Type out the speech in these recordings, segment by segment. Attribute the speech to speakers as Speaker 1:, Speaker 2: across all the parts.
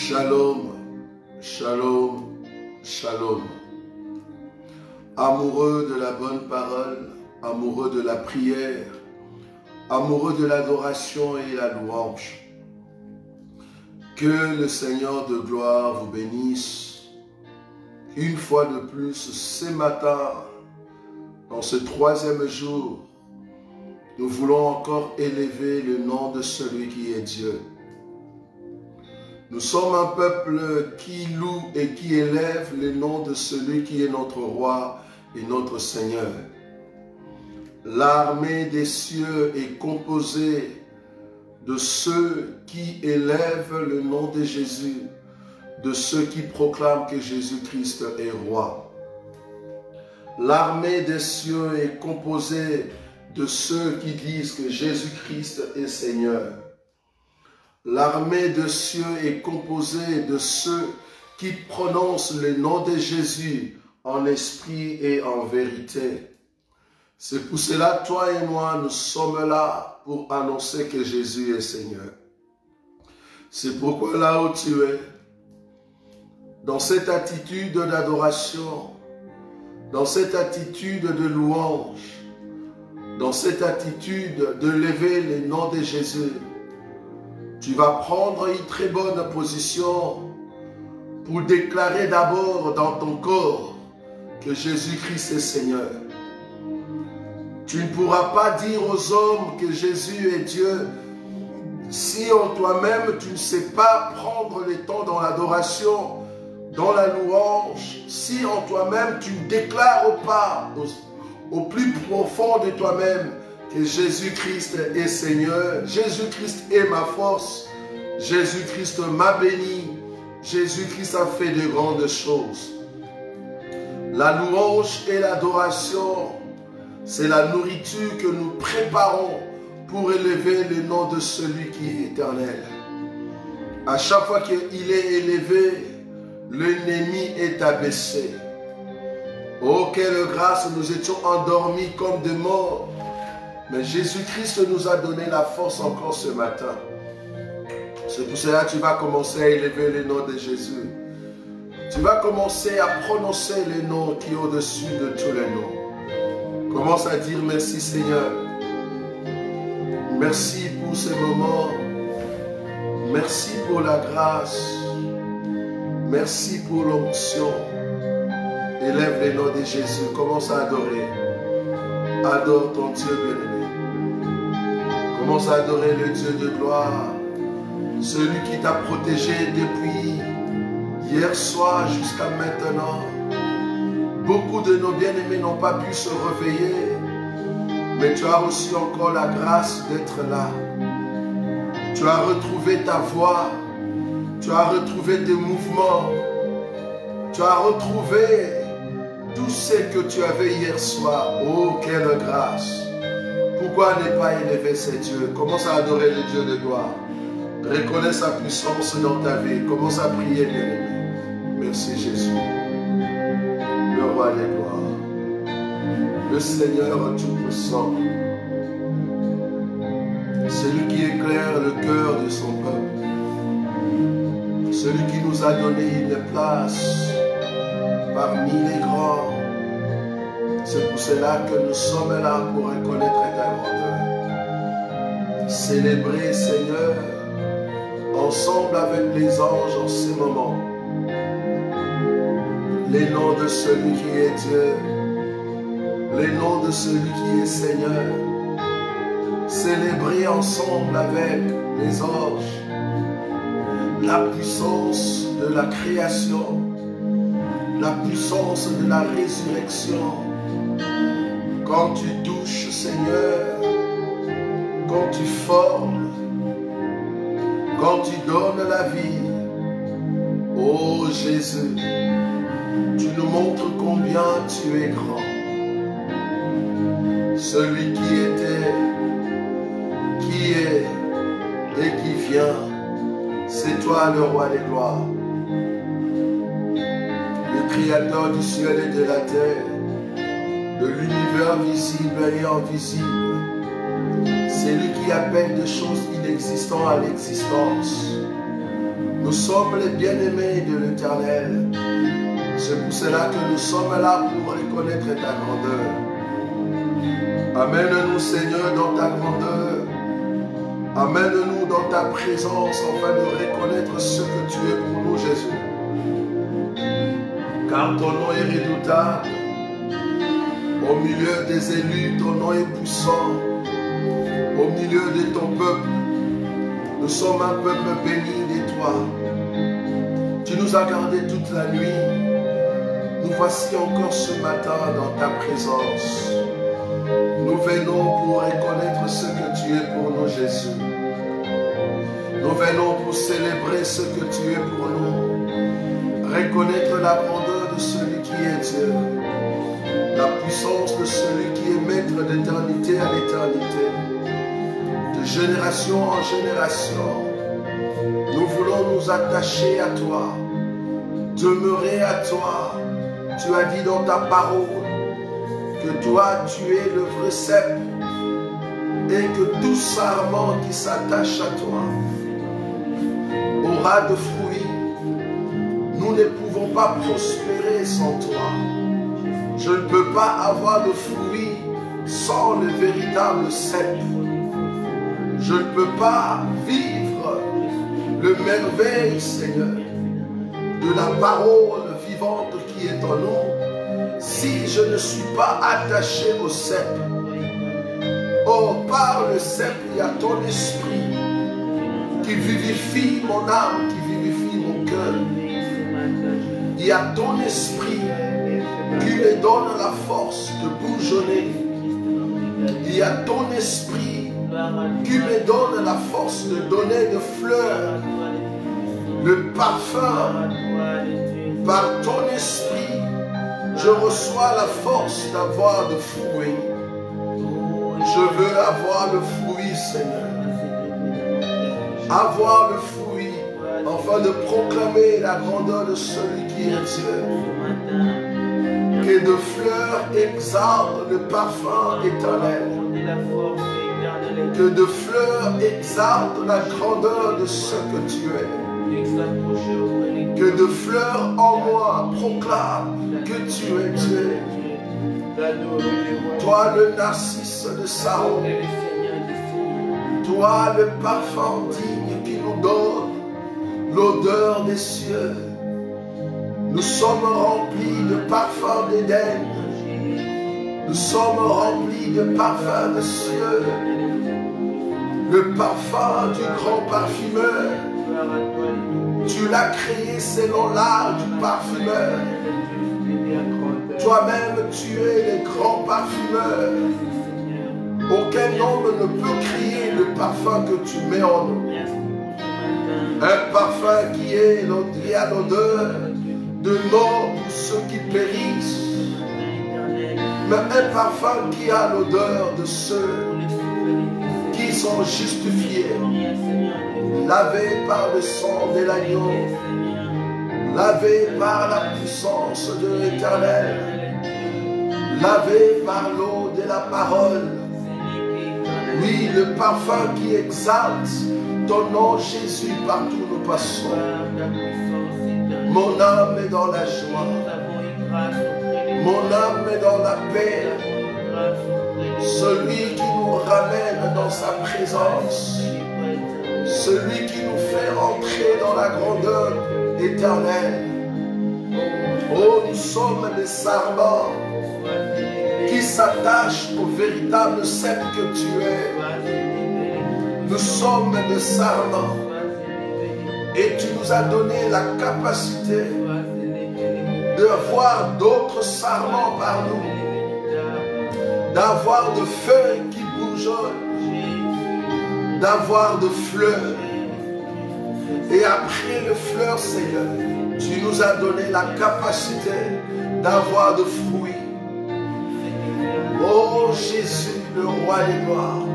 Speaker 1: Shalom, shalom, shalom. Amoureux de la bonne parole, amoureux de la prière, amoureux de l'adoration et la louange, que le Seigneur de gloire vous bénisse une fois de plus ce matin, dans ce troisième jour. Nous voulons encore élever le nom de celui qui est Dieu. Nous sommes un peuple qui loue et qui élève le nom de celui qui est notre roi et notre Seigneur. L'armée des cieux est composée de ceux qui élèvent le nom de Jésus, de ceux qui proclament que Jésus-Christ est roi. L'armée des cieux est composée de ceux qui disent que Jésus-Christ est Seigneur. L'armée des cieux est composée de ceux qui prononcent le nom de Jésus en esprit et en vérité. C'est pour cela, toi et moi, nous sommes là pour annoncer que Jésus est Seigneur. C'est pourquoi là où tu es, dans cette attitude d'adoration, dans cette attitude de louange, dans cette attitude de lever le nom de Jésus, tu vas prendre une très bonne position pour déclarer d'abord dans ton corps que Jésus-Christ est Seigneur. Tu ne pourras pas dire aux hommes que Jésus est Dieu si en toi-même tu ne sais pas prendre le temps dans l'adoration, dans la louange, si en toi-même tu ne déclares pas au plus profond de toi-même que Jésus-Christ est Seigneur, Jésus-Christ est ma force, Jésus-Christ m'a béni, Jésus-Christ a fait de grandes choses. La louange et l'adoration, c'est la nourriture que nous préparons pour élever le nom de celui qui est éternel. À chaque fois qu'il est élevé, l'ennemi est abaissé. Oh, quelle grâce, nous étions endormis comme des morts. Mais Jésus-Christ nous a donné la force encore ce matin. C'est pour cela que tu vas commencer à élever le nom de Jésus. Tu vas commencer à prononcer le nom qui est au-dessus de tous les noms. Commence à dire merci Seigneur. Merci pour ce moment. Merci pour la grâce. Merci pour l'onction. Élève le nom de Jésus. Commence à adorer. Adore ton Dieu bien-aimé. Commence à adorer le Dieu de gloire. Celui qui t'a protégé depuis hier soir jusqu'à maintenant. Beaucoup de nos bien-aimés n'ont pas pu se réveiller. Mais tu as reçu encore la grâce d'être là. Tu as retrouvé ta voix. Tu as retrouvé tes mouvements. Tu as retrouvé tout ce que tu avais hier soir. Oh, quelle grâce! Pourquoi ne pas élever ces dieux? Commence à adorer le Dieu de gloire. Reconnais sa puissance dans ta vie. Commence à prier, bien-aimé. Merci Jésus. Le roi des gloires. Le Seigneur Tout-Puissant. Celui qui éclaire le cœur de son peuple. Celui qui nous a donné une place parmi les grands. C'est pour cela que nous sommes là pour reconnaître ta grandeur. Célébrer, Seigneur, ensemble avec les anges en ces moments, les noms de celui qui est Dieu, les noms de celui qui est Seigneur. Célébrer ensemble avec les anges la puissance de la création, la puissance de la résurrection. Quand tu touches, Seigneur, quand tu formes, quand tu donnes la vie, oh Jésus, tu nous montres combien tu es grand. Celui qui était, qui est et qui vient, c'est toi le roi des gloires. Le créateur du ciel et de la terre, de l'univers visible et invisible. C'est lui qui appelle des choses inexistantes à l'existence. Nous sommes les bien-aimés de l'Éternel. C'est pour cela que nous sommes là pour reconnaître ta grandeur. Amène-nous, Seigneur, dans ta grandeur. Amène-nous dans ta présence afin de reconnaître ce que tu es pour nous, Jésus. Car ton nom est redoutable. Au milieu des élus, ton nom est puissant. Au milieu de ton peuple, nous sommes un peuple béni de toi. Tu nous as gardés toute la nuit. Nous voici encore ce matin dans ta présence. Nous venons pour reconnaître ce que tu es pour nous, Jésus. Nous venons pour célébrer ce que tu es pour nous. Reconnaître la grandeur de celui qui est Dieu. La puissance de celui qui est maître d'éternité à l'éternité. De génération en génération. Nous voulons nous attacher à toi. Demeurer à toi. Tu as dit dans ta parole que toi, tu es le vrai cep et que tout sarment qui s'attache à toi aura de fruits. Nous ne pouvons pas prospérer sans toi. Je ne peux pas avoir de fruits sans le véritable cep. Je ne peux pas vivre le merveille, Seigneur, de la parole vivante qui est en nous si je ne suis pas attaché au cep. Oh, par le cep, il y a ton esprit qui vivifie mon âme, qui vivifie mon cœur. Il y a ton esprit qui me donne la force de bourgeonner. Il y a ton esprit qui me donne la force de donner de fleurs, le parfum. Par ton esprit, je reçois la force d'avoir de fruits. Je veux avoir le fruit, Seigneur. Avoir le fruit, afin de proclamer la grandeur de celui qui est Dieu. Que de fleurs exhalent le parfum éternel. Que de fleurs exhalent la grandeur de ce que tu es. Que de fleurs en moi proclament que tu es Dieu. Toi le narcisse de Saron. Toi le parfum digne qui nous donne l'odeur des cieux. Nous sommes remplis de parfums d'Éden. Nous sommes remplis de parfums de cieux. Le parfum du grand parfumeur. Tu l'as créé selon l'art du parfumeur. Toi-même, tu es le grand parfumeur. Aucun homme ne peut créer le parfum que tu mets en nous. Un parfum qui a l'odeur de mort pour ceux qui périssent. Mais un parfum qui a l'odeur de ceux qui sont justifiés. Lavé par le sang de l'agneau, lavé par la puissance de l'Éternel, lavé par l'eau de la parole. Oui, le parfum qui exalte ton nom, Jésus, partout nous passons. Mon âme est dans la joie, mon âme est dans la paix. Celui qui nous ramène dans sa présence. Celui qui nous fait rentrer dans la grandeur éternelle. Oh, nous sommes des sarments qui s'attachent au véritable cep que tu es. Nous sommes des sarments et tu nous as donné la capacité de voir d'autres sarments par nous, d'avoir de feuilles qui bourgeonnent, d'avoir de fleurs. Et après les fleurs, Seigneur, tu nous as donné la capacité d'avoir de fruits. Oh Jésus, le roi des gloires,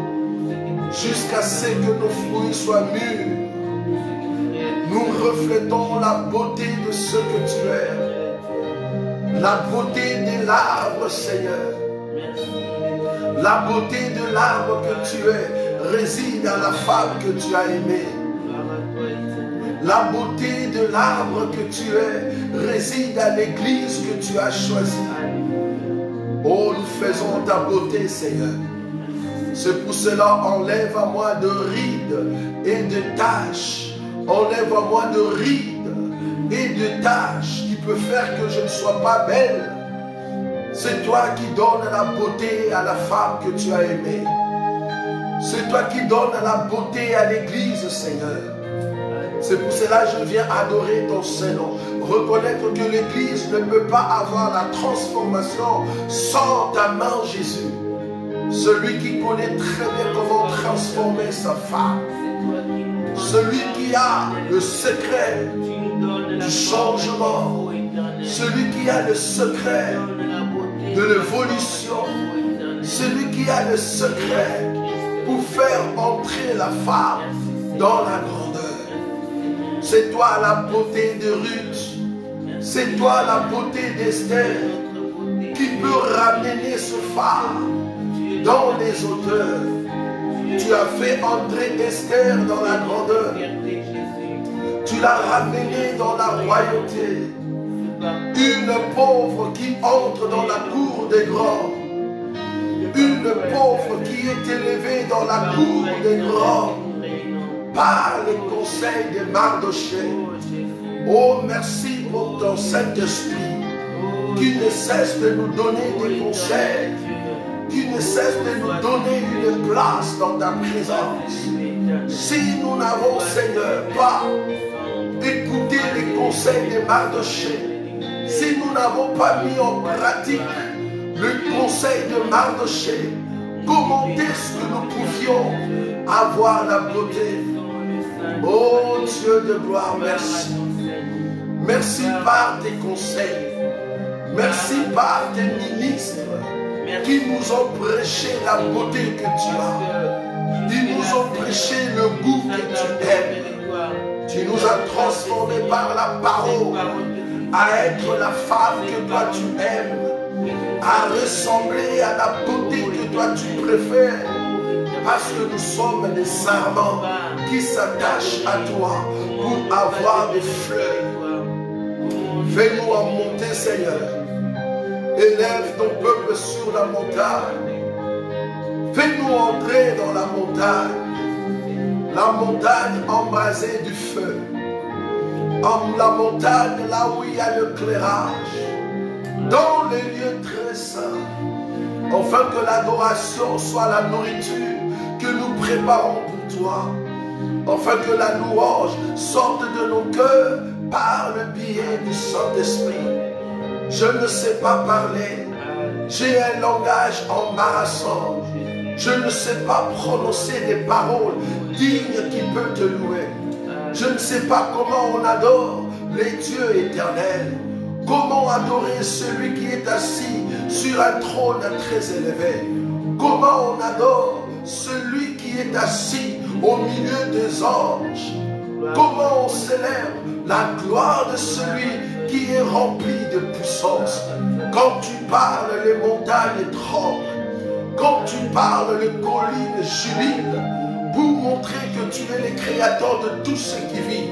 Speaker 1: jusqu'à ce que nos fruits soient mûrs, nous reflétons la beauté de ce que tu es. La beauté de l'arbre, Seigneur. La beauté de l'arbre que tu es réside dans la femme que tu as aimée. La beauté de l'arbre que tu es réside à l'église que tu as choisie. Oh, nous faisons ta beauté, Seigneur. C'est pour cela, enlève à moi de rides et de taches. Enlève à moi de rides et de taches qui peut faire que je ne sois pas belle. C'est toi qui donnes la beauté à la femme que tu as aimée. C'est toi qui donnes la beauté à l'église, Seigneur. C'est pour cela que je viens adorer ton Saint-Nom. Reconnaître que l'église ne peut pas avoir la transformation sans ta main, Jésus. Celui qui connaît très bien comment transformer sa femme. Celui qui a le secret du changement. Celui qui a le secret de l'évolution. Celui qui a le secret pour faire entrer la femme dans la grandeur. C'est toi la beauté de Ruth. C'est toi la beauté d'Esther qui peut ramener ce phare dans les hauteurs. Tu as fait entrer Esther dans la grandeur. Tu l'as ramenée dans la royauté. Une pauvre qui entre dans la cour des grands. Une pauvre qui est élevée dans la cour des grands par les conseils de Mardochée. Oh, merci pour ton Saint-Esprit qui ne cesse de nous donner des conseils, qui ne cesse de nous donner une place dans ta présence. Si nous n'avons, Seigneur, pas écouté les conseils de Mardochée, si nous n'avons pas mis en pratique le conseil de Mardochée, comment est-ce que nous pouvions avoir la beauté? Oh Dieu de gloire, merci. Merci par tes conseils. Merci par tes ministres qui nous ont prêché la beauté que tu as. Qui nous ont prêché le goût que tu aimes. Tu nous as transformés par la parole à être la femme que toi tu aimes, à ressembler à la beauté que toi tu préfères. Parce que nous sommes des serments qui s'attachent à toi pour avoir des fleurs. Fais-nous en monter, Seigneur. Élève ton peuple sur la montagne. Fais-nous entrer dans la montagne embrasée du feu. La montagne là où il y a le clairage. Dans les lieux très saints. Afin que l'adoration soit la nourriture que nous préparons pour toi. Afin que la louange sorte de nos cœurs par le biais du Saint-Esprit. Je ne sais pas parler. J'ai un langage embarrassant. Je ne sais pas prononcer des paroles dignes qui peuvent te louer. Je ne sais pas comment on adore les dieux éternels. Comment adorer celui qui est assis sur un trône très élevé? Comment on adore celui qui est assis au milieu des anges? Comment on célèbre la gloire de celui qui est rempli de puissance? Quand tu parles, les montagnes tremblent. Quand tu parles, les collines jubilent pour montrer que tu es le créateur de tout ce qui vit.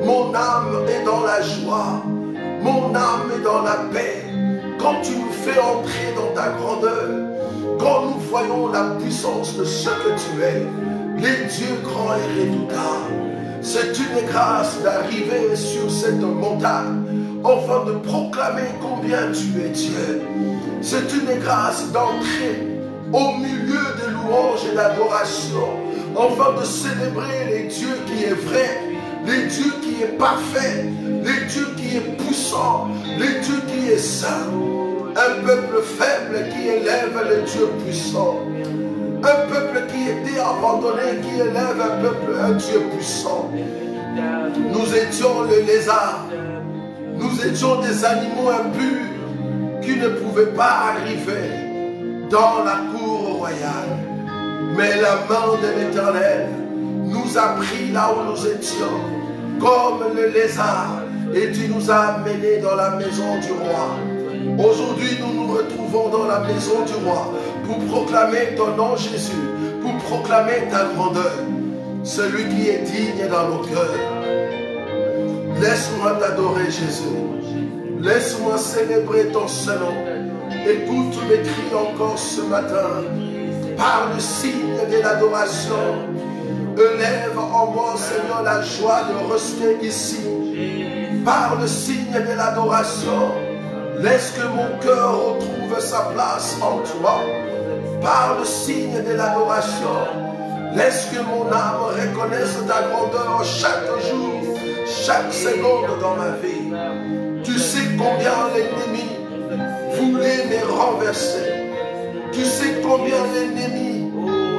Speaker 1: Mon âme est dans la joie. Mon âme est dans la paix. Quand tu nous fais entrer dans ta grandeur, quand nous voyons la puissance de ce que tu es, les dieux grands et redoutables, c'est une grâce d'arriver sur cette montagne, afin de proclamer combien tu es Dieu. C'est une grâce d'entrer au milieu de louanges et d'adoration, afin de célébrer les dieux qui est vrai, les dieux qui est parfait, les dieux qui est puissant, les dieux qui est saint. Un peuple faible qui élève le Dieu puissant. Un peuple qui était abandonné, qui élève un Dieu puissant. Nous étions le lézard. Nous étions des animaux impurs qui ne pouvaient pas arriver dans la cour royale. Mais la main de l'Éternel nous a pris là où nous étions, comme le lézard, et tu nous as amenés dans la maison du roi. Aujourd'hui, nous nous retrouvons dans la maison du roi pour proclamer ton nom, Jésus, pour proclamer ta grandeur, celui qui est digne dans nos cœurs. Laisse-moi t'adorer, Jésus. Laisse-moi célébrer ton Saint-Nom. Écoute mes cris encore ce matin. Par le signe de l'adoration, élève en moi, Seigneur, la joie de rester ici. Par le signe de l'adoration, laisse que mon cœur retrouve sa place en toi. Par le signe de l'adoration, laisse que mon âme reconnaisse ta grandeur chaque jour, chaque seconde dans ma vie. Tu sais combien l'ennemi voulait me renverser. Tu sais combien l'ennemi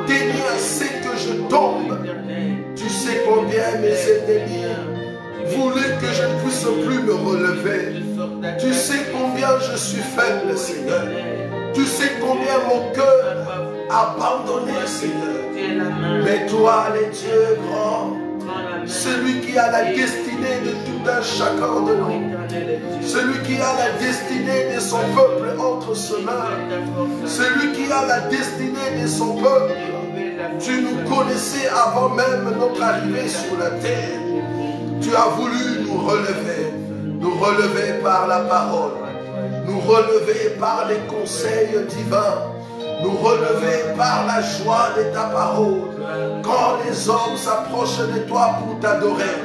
Speaker 1: tenait à ce que je tombe. Tu sais combien mes ennemis voulaient que je ne puisse plus me relever. Tu sais combien je suis faible, Seigneur. Tu sais combien mon cœur a abandonné, Seigneur. Mais toi, le Dieu grand, celui qui a la destinée de tout un chacun de nous, celui qui a la destinée de son peuple entre ses mains, celui qui a la destinée de son peuple, tu nous connaissais avant même notre arrivée sur la terre. Tu as voulu nous relever par la parole, nous relever par les conseils divins, nous relever par la joie de ta parole. Quand les hommes s'approchent de toi pour t'adorer,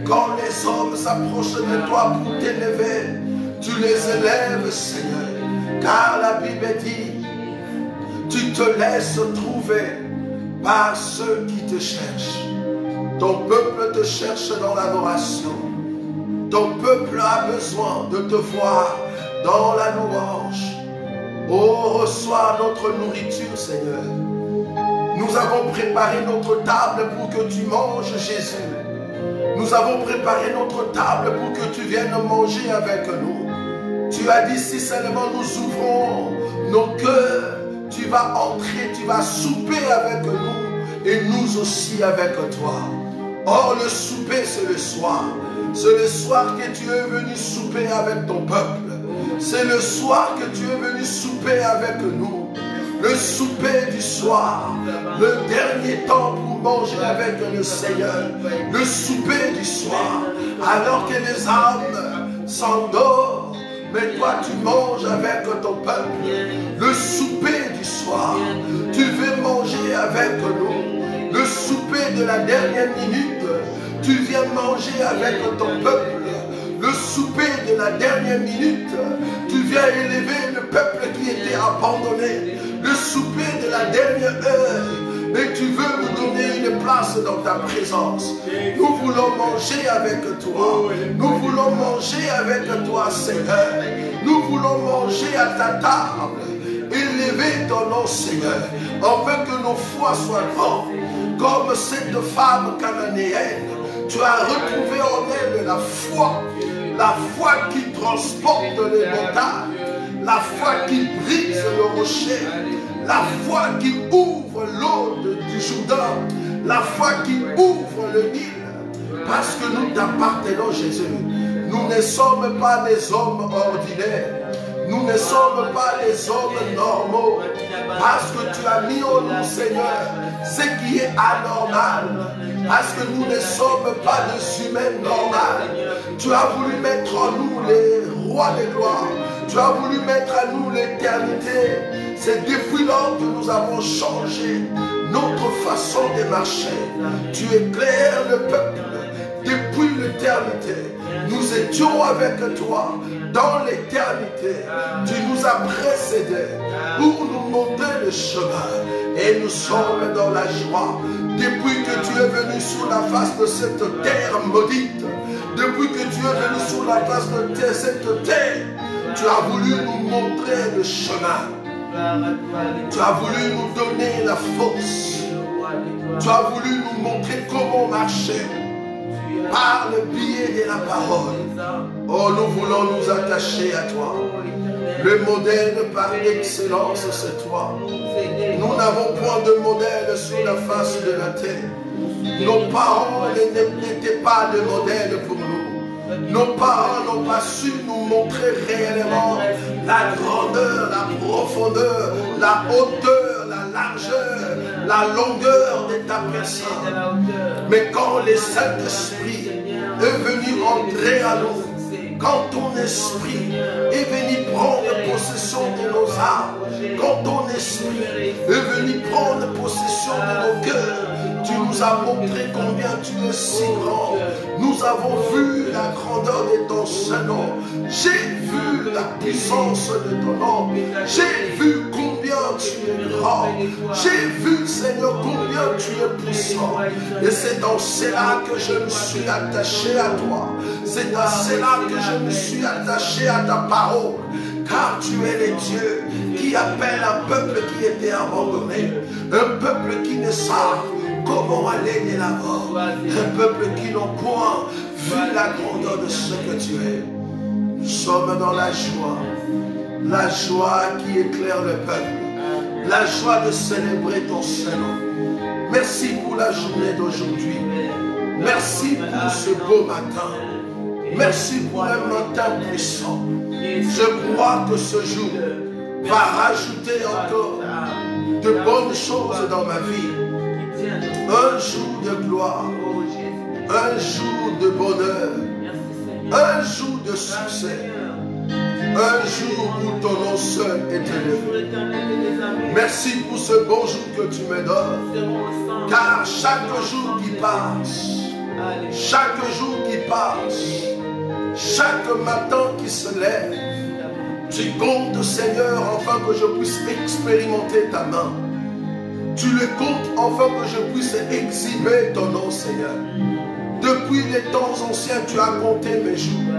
Speaker 1: quand les hommes s'approchent de toi pour t'élever, tu les élèves, Seigneur. Car la Bible dit, tu te laisses trouver par ceux qui te cherchent. Ton peuple te cherche dans l'adoration. Ton peuple a besoin de te voir dans la louange. Oh, reçois notre nourriture, Seigneur. Nous avons préparé notre table pour que tu manges, Jésus. Nous avons préparé notre table pour que tu viennes manger avec nous. Tu as dit, si seulement nous ouvrons nos cœurs, tu vas entrer, tu vas souper avec nous et nous aussi avec toi. Or, le souper, c'est le soir. C'est le soir que tu es venu souper avec ton peuple. C'est le soir que tu es venu souper avec nous. Le souper du soir, le dernier temps pour manger avec le Seigneur. Le souper du soir, alors que les âmes s'endorment, mais toi tu manges avec ton peuple. Le souper du soir, tu veux manger avec nous. Le souper de la dernière minute, tu viens manger avec ton peuple. Le souper de la dernière minute, tu viens élever le peuple qui était abandonné. Le souper de la dernière heure, et tu veux nous donner une place dans ta présence. Nous voulons manger avec toi. Nous voulons manger avec toi, Seigneur. Nous voulons manger à ta table. Élever ton nom, Seigneur, afin que nos foi soient grandes. Comme cette femme cananéenne, tu as retrouvé en elle la foi qui transporte les montagnes, la foi qui brise le rocher, la foi qui ouvre l'eau du Jourdain, la foi qui ouvre le Nil, parce que nous t'appartenons, Jésus. Nous ne sommes pas des hommes ordinaires. Nous ne sommes pas les hommes normaux, parce que tu as mis en nous, Seigneur, ce qui est anormal, parce que nous ne sommes pas des humains normaux. Tu as voulu mettre en nous les rois des gloires, tu as voulu mettre à nous l'éternité. C'est depuis lors que nous avons changé notre façon de marcher. Tu éclaires le peuple depuis l'éternité. Nous étions avec toi dans l'éternité. Tu nous as précédés pour nous montrer le chemin. Et nous sommes dans la joie. Depuis que tu es venu sur la face de cette terre maudite, depuis que tu es venu sur la face de cette terre, tu as voulu nous montrer le chemin. Tu as voulu nous donner la force. Tu as voulu nous montrer comment marcher par le biais de la parole. Oh, nous voulons nous attacher à toi. Le modèle par excellence, c'est toi. Nous n'avons point de modèle sur la face de la terre. Nos parents n'étaient pas de modèle pour nous. Nos parents n'ont pas su nous montrer réellement la grandeur, la profondeur, la hauteur, la largeur, la longueur de ta personne. Mais quand le Saint-Esprit est venu entrer à nous, quand ton esprit est venu prendre possession de nos âmes, quand ton esprit est venu prendre possession de nos cœurs, tu nous as montré combien tu es si grand. Nous avons vu la grandeur de ton Saint-Nom. J'ai vu la puissance de ton nom. J'ai vu combien tu es grand. J'ai vu, Seigneur, combien tu es puissant. Et c'est dans cela que je me suis attaché à toi. C'est dans cela que je me suis attaché à ta parole. Car tu es le Dieu qui appelle un peuple qui était abandonné. Un peuple qui ne savent comment aller de l'avant. Un peuple qui n'ont point vu la grandeur de ce que tu es. Nous sommes dans la joie qui éclaire le peuple, la joie de célébrer ton Saint-Nom. Merci pour la journée d'aujourd'hui. Merci pour ce beau matin. Merci pour un matin puissant. Je crois que ce jour va rajouter encore de bonnes choses dans ma vie. Un jour de gloire, un jour de bonheur, un jour de succès, un jour où ton nom seul est élevé. Merci pour ce bon jour que tu me donnes, car chaque jour qui passe, chaque matin qui se lève, tu comptes, Seigneur, afin que je puisse expérimenter ta main. Tu le comptes afin que je puisse exhiber ton nom, Seigneur. Depuis les temps anciens, tu as compté mes jours.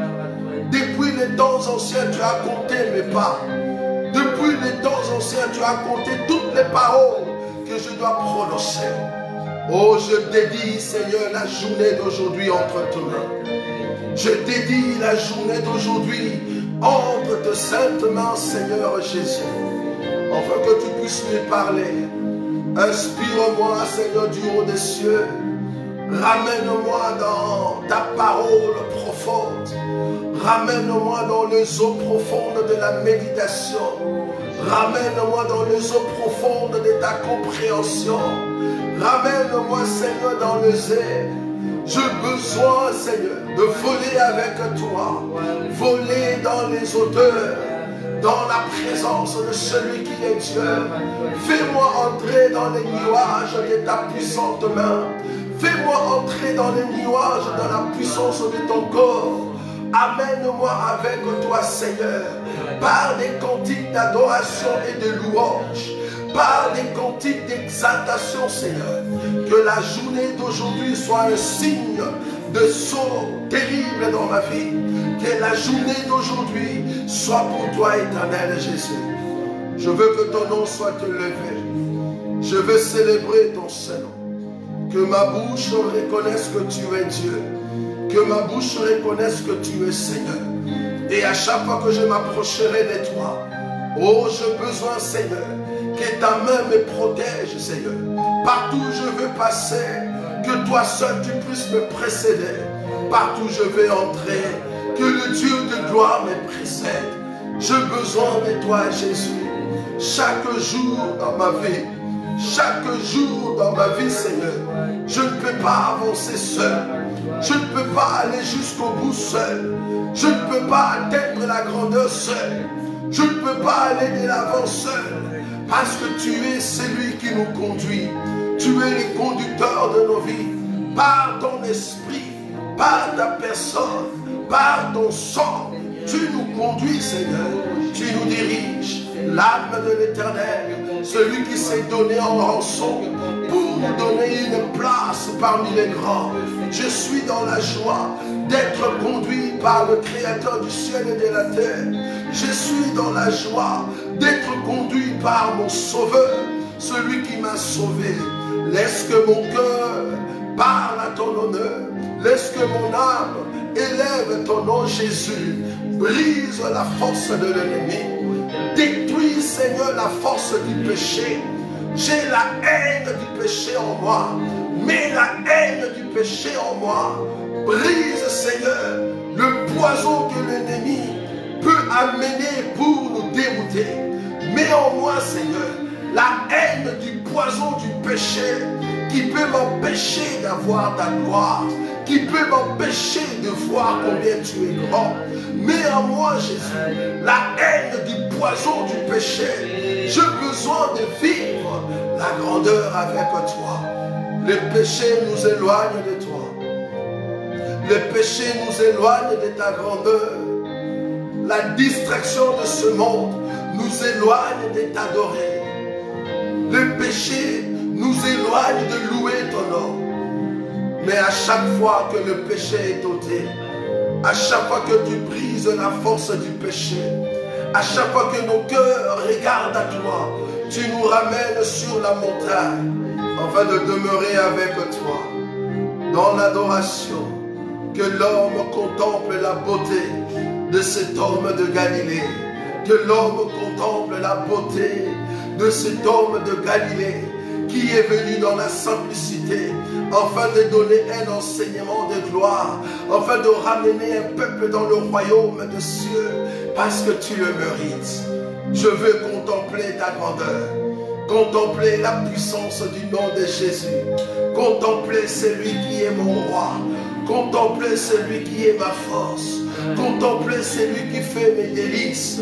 Speaker 1: Depuis les temps anciens, tu as compté mes pas. Depuis les temps anciens, tu as compté toutes les paroles que je dois prononcer. Oh, je dédie, Seigneur, la journée d'aujourd'hui entre tes mains. Je dédie la journée d'aujourd'hui entre tes saintes mains, Seigneur Jésus, afin que tu puisses me parler. Inspire-moi, Seigneur, du haut des cieux. Ramène-moi dans ta parole profonde. Ramène-moi dans les eaux profondes de la méditation. Ramène-moi dans les eaux profondes de ta compréhension. Ramène-moi, Seigneur, dans les airs. J'ai besoin, Seigneur, de voler avec toi. Voler dans les hauteurs, dans la présence de celui qui est Dieu. Fais-moi entrer dans les nuages de ta puissante main. Fais-moi entrer dans les nuages, dans la puissance de ton corps. Amène-moi avec toi, Seigneur, par des cantiques d'adoration et de louange, par des cantiques d'exaltation, Seigneur. Que la journée d'aujourd'hui soit un signe de saut terrible dans ma vie. Que la journée d'aujourd'hui soit pour toi, éternel Jésus. Je veux que ton nom soit élevé. Je veux célébrer ton Saint-Nom. Que ma bouche reconnaisse que tu es Dieu. Que ma bouche reconnaisse que tu es Seigneur. Et à chaque fois que je m'approcherai de toi, oh, j'ai besoin, Seigneur, que ta main me protège, Seigneur. Partout où je veux passer, que toi seul tu puisses me précéder. Partout où je vais entrer, que le Dieu de gloire me précède. J'ai besoin de toi, Jésus. Chaque jour dans ma vie, chaque jour dans ma vie, Seigneur, je ne peux pas avancer seul. Je ne peux pas aller jusqu'au bout seul. Je ne peux pas atteindre la grandeur seul. Je ne peux pas aller de l'avant seul. Parce que tu es celui qui nous conduit. Tu es le conducteur de nos vies. Par ton esprit, par ta personne, par ton sang, tu nous conduis, Seigneur. Tu nous diriges. L'âme de l'Éternel, celui qui s'est donné en rançon pour nous donner une place parmi les grands. Je suis dans la joie d'être conduit par le Créateur du ciel et de la terre. Je suis dans la joie d'être conduit par mon Sauveur, celui qui m'a sauvé. Laisse que mon cœur parle à ton honneur. Laisse que mon âme élève ton nom, Jésus. Brise la force de l'ennemi. Détruis, Seigneur, la force du péché. J'ai la haine du péché en moi. Mets la haine du péché en moi. Brise, Seigneur, le poison que l'ennemi peut amener pour nous dérouter. Mets en moi, Seigneur, la haine du poison du péché qui peut m'empêcher d'avoir ta gloire, qui peut m'empêcher de voir combien tu es grand. Mets en moi, Jésus, la haine du poison du péché. J'ai besoin de vivre la grandeur avec toi. Les péchés nous éloignent de toi. Les péchés nous éloignent de ta grandeur. La distraction de ce monde nous éloigne de t'adorer. Le péché nous éloigne de louer ton nom. Mais à chaque fois que le péché est ôté, à chaque fois que tu brises la force du péché, à chaque fois que nos cœurs regardent à toi, tu nous ramènes sur la montagne afin de demeurer avec toi dans l'adoration. Que l'homme contemple la beauté de cet homme de Galilée. Que l'homme contemple la beauté de cet homme de Galilée qui est venu dans la simplicité afin de donner un enseignement de gloire, afin de ramener un peuple dans le royaume des cieux, parce que tu le mérites. Je veux contempler ta grandeur, contempler la puissance du nom de Jésus, contempler celui qui est mon roi, contempler celui qui est ma force, contempler celui qui fait mes délices,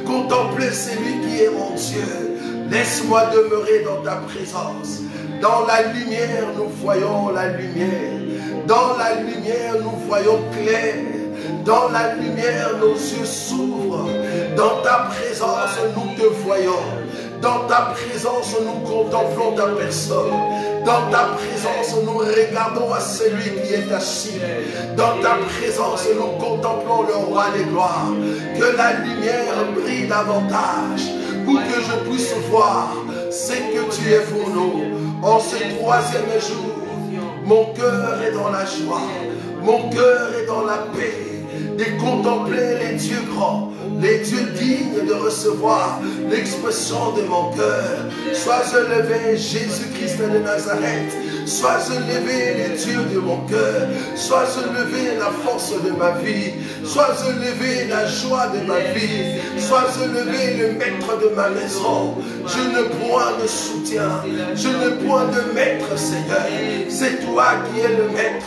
Speaker 1: contempler celui qui est mon Dieu. Laisse-moi demeurer dans ta présence. Dans la lumière, nous voyons la lumière. Dans la lumière, nous voyons clair. Dans la lumière, nos yeux s'ouvrent. Dans ta présence, nous te voyons. Dans ta présence, nous contemplons ta personne. Dans ta présence, nous regardons à celui qui est assis. Dans ta présence, nous contemplons le roi des gloires. Que la lumière brille davantage pour que je puisse voir ce que tu es pour nous. En ce troisième jour, mon cœur est dans la joie, mon cœur est dans la paix, de contempler les dieux grands, les dieux dignes de recevoir l'expression de mon cœur. Sois élevé, Jésus-Christ de Nazareth. Sois élevé, les dieux de mon cœur. Sois élevé, la force de ma vie. Sois élevé, la joie de ma vie. Sois élevé, le maître de ma maison. Je ne point de soutien, je ne point de maître, Seigneur. C'est toi qui es le maître.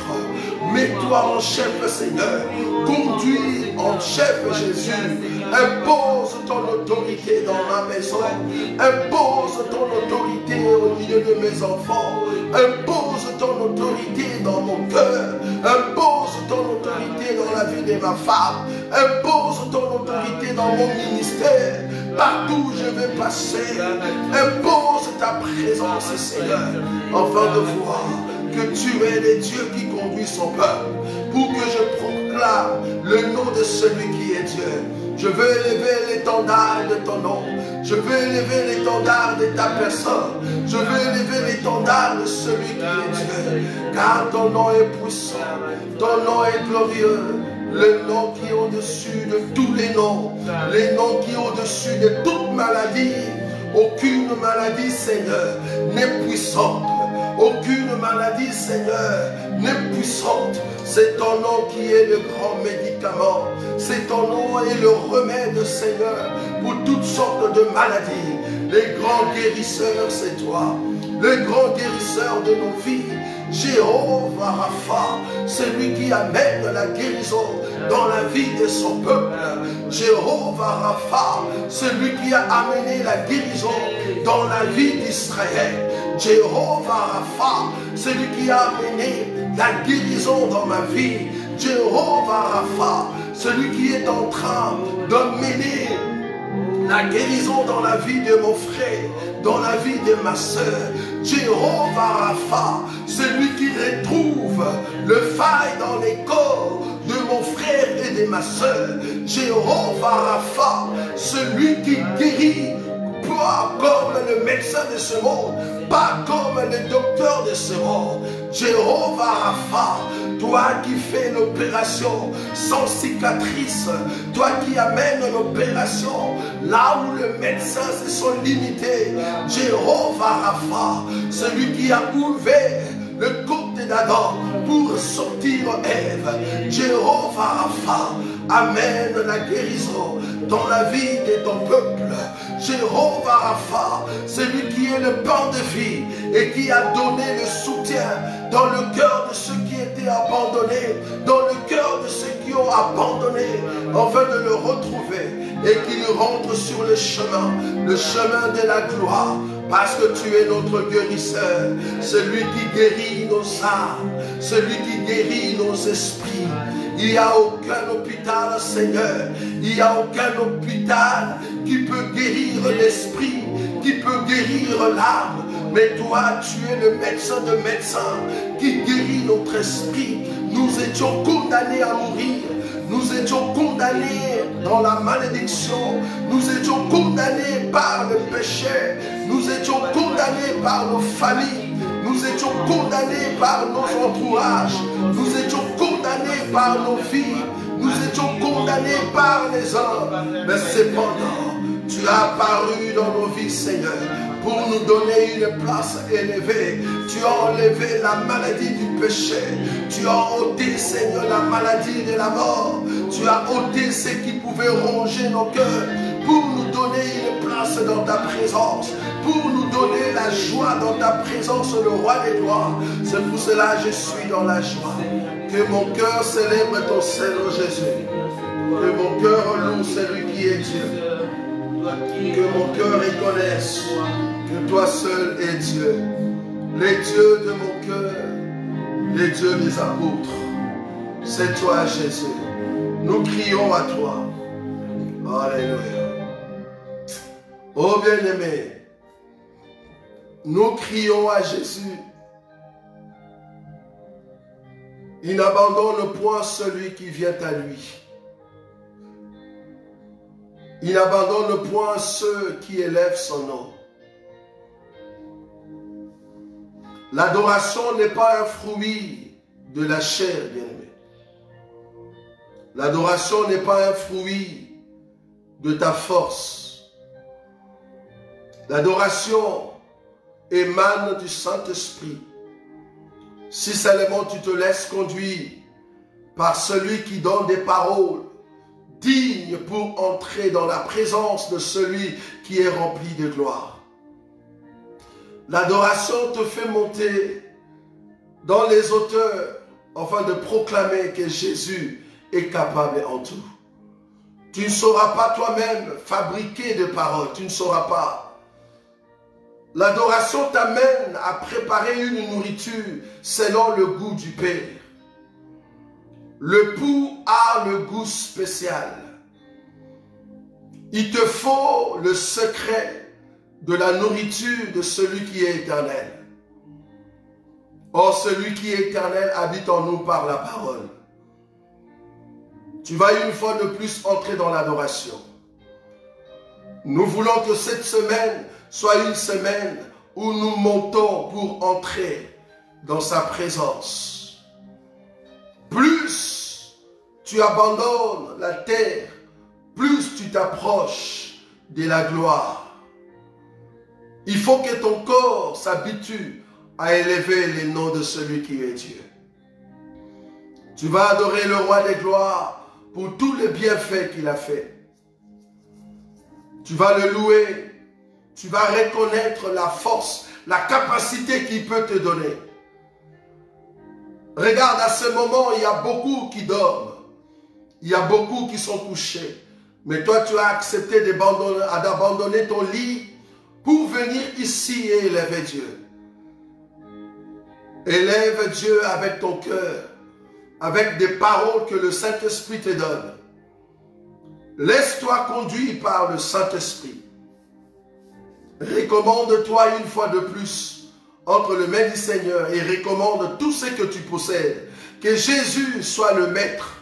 Speaker 1: Mets-toi en chef, Seigneur. Conduis en chef, Jésus. Impose ton autorité dans ma maison. Impose ton autorité au milieu de mes enfants. Impose ton autorité dans mon cœur. Impose ton autorité dans la vie de ma femme. Impose ton autorité dans mon ministère. Partout où je vais passer. Impose ta présence, Seigneur. Afin de voir que tu es le Dieu qui conduit son peuple. Pour que je proclame le nom de celui qui est Dieu. Je veux élever l'étendard de ton nom. Je veux élever l'étendard de ta personne. Je veux élever l'étendard de celui qui est Dieu. Car ton nom est puissant. Ton nom est glorieux. Le nom qui est au-dessus de tous les noms. Les noms qui est au-dessus de toute maladie. Aucune maladie, Seigneur, n'est puissante. Aucune maladie, Seigneur, n'est puissante. C'est ton nom qui est le grand médicament. C'est ton nom et le remède, Seigneur, pour toutes sortes de maladies. Les grands guérisseurs, c'est toi. Le grand guérisseur de nos vies. Jéhovah Rapha, celui qui amène la guérison dans la vie de son peuple. Jéhovah Rapha, celui qui a amené la guérison dans la vie d'Israël. Jéhovah Rapha, celui qui a amené la guérison dans ma vie. Jéhovah Rapha, celui qui est en train d'amener la guérison dans la vie de mon frère, dans la vie de ma soeur. Jéhovah Rapha, celui qui retrouve le faille dans les corps de mon frère et de ma soeur. Jéhovah Rapha, celui qui guérit, pas comme le médecin de ce monde, pas comme le docteur de ce monde. Jéhovah Rapha, toi qui fais l'opération sans cicatrice, toi qui amènes l'opération là où le médecin se sont limités. Jéhovah Rapha, celui qui a ouvert le côté d'Adam pour sortir Ève. Jéhovah Rapha, amène la guérison dans la vie de ton peuple. Jéhovah Rapha, celui qui est le pain de vie et qui a donné le soutien dans le cœur de ceux qui étaient été abandonné dans le cœur de ceux qui ont abandonné, afin de le retrouver et qu'il rentre sur le chemin de la gloire. Parce que tu es notre guérisseur, celui qui guérit nos âmes, celui qui guérit nos esprits. Il n'y a aucun hôpital, Seigneur, il n'y a aucun hôpital qui peut guérir l'esprit, qui peut guérir l'âme. Mais toi, tu es le médecin de médecins qui guérit notre esprit. Nous étions condamnés à mourir. Nous étions condamnés dans la malédiction. Nous étions condamnés par le péché. Nous étions condamnés par nos familles. Nous étions condamnés par nos entourages. Nous étions condamnés par nos vies. Nous étions condamnés par les hommes. Mais cependant, tu as apparu dans nos vies, Seigneur, pour nous donner une place élevée. Tu as enlevé la maladie du péché. Tu as ôté, Seigneur, la maladie de la mort. Tu as ôté ce qui pouvait ronger nos cœurs pour nous donner une place dans ta présence, pour nous donner la joie dans ta présence, le roi des gloires. C'est pour cela que je suis dans la joie. Que mon cœur célèbre ton Seigneur Jésus. Que mon cœur loue celui qui est Dieu. Que mon cœur reconnaisse que toi seul es Dieu. Les dieux de mon cœur, les dieux des apôtres, c'est toi Jésus. Nous crions à toi. Alléluia. Oh bien-aimé, nous crions à Jésus. Il n'abandonne point celui qui vient à lui. Il n'abandonne point ceux qui élèvent son nom. L'adoration n'est pas un fruit de la chair, bien-aimé. L'adoration n'est pas un fruit de ta force. L'adoration émane du Saint-Esprit. Si seulement tu te laisses conduire par celui qui donne des paroles dignes pour entrer dans la présence de celui qui est rempli de gloire. L'adoration te fait monter dans les hauteurs afin de proclamer que Jésus est capable en tout. Tu ne sauras pas toi-même fabriquer de paroles, tu ne sauras pas. L'adoration t'amène à préparer une nourriture selon le goût du Père. Le pouls a le goût spécial. Il te faut le secret de la nourriture de celui qui est éternel. Or, celui qui est éternel habite en nous par la parole. Tu vas une fois de plus entrer dans l'adoration. Nous voulons que cette semaine soit une semaine où nous montons pour entrer dans sa présence. Plus tu abandonnes la terre, plus tu t'approches de la gloire. Il faut que ton corps s'habitue à élever les noms de celui qui est Dieu. Tu vas adorer le roi des gloires pour tous les bienfaits qu'il a fait. Tu vas le louer. Tu vas reconnaître la force, la capacité qu'il peut te donner. Regarde, à ce moment, il y a beaucoup qui dorment. Il y a beaucoup qui sont couchés. Mais toi, tu as accepté d'abandonner ton lit pour venir ici et élever Dieu. Élève Dieu avec ton cœur, avec des paroles que le Saint-Esprit te donne. Laisse-toi conduire par le Saint-Esprit. Recommande-toi une fois de plus entre les mains du Seigneur et recommande tout ce que tu possèdes. Que Jésus soit le maître.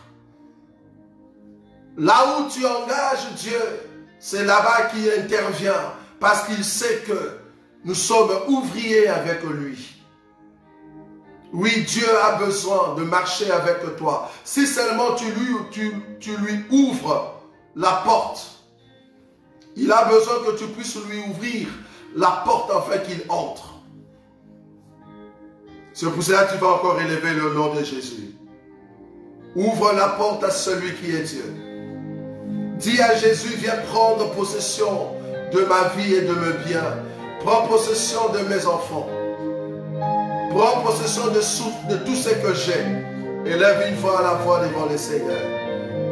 Speaker 1: Là où tu engages Dieu, c'est là-bas qu'il intervient parce qu'il sait que nous sommes ouvriers avec lui. Oui, Dieu a besoin de marcher avec toi. Si seulement tu lui ouvres la porte, il a besoin que tu puisses lui ouvrir la porte afin qu'il entre. C'est pour cela que tu vas encore élever le nom de Jésus. Ouvre la porte à celui qui est Dieu. Dis à Jésus, viens prendre possession de ma vie et de mes biens. Prends possession de mes enfants. Prends possession de tout ce que j'ai. Élève une fois à la fois devant le Seigneur.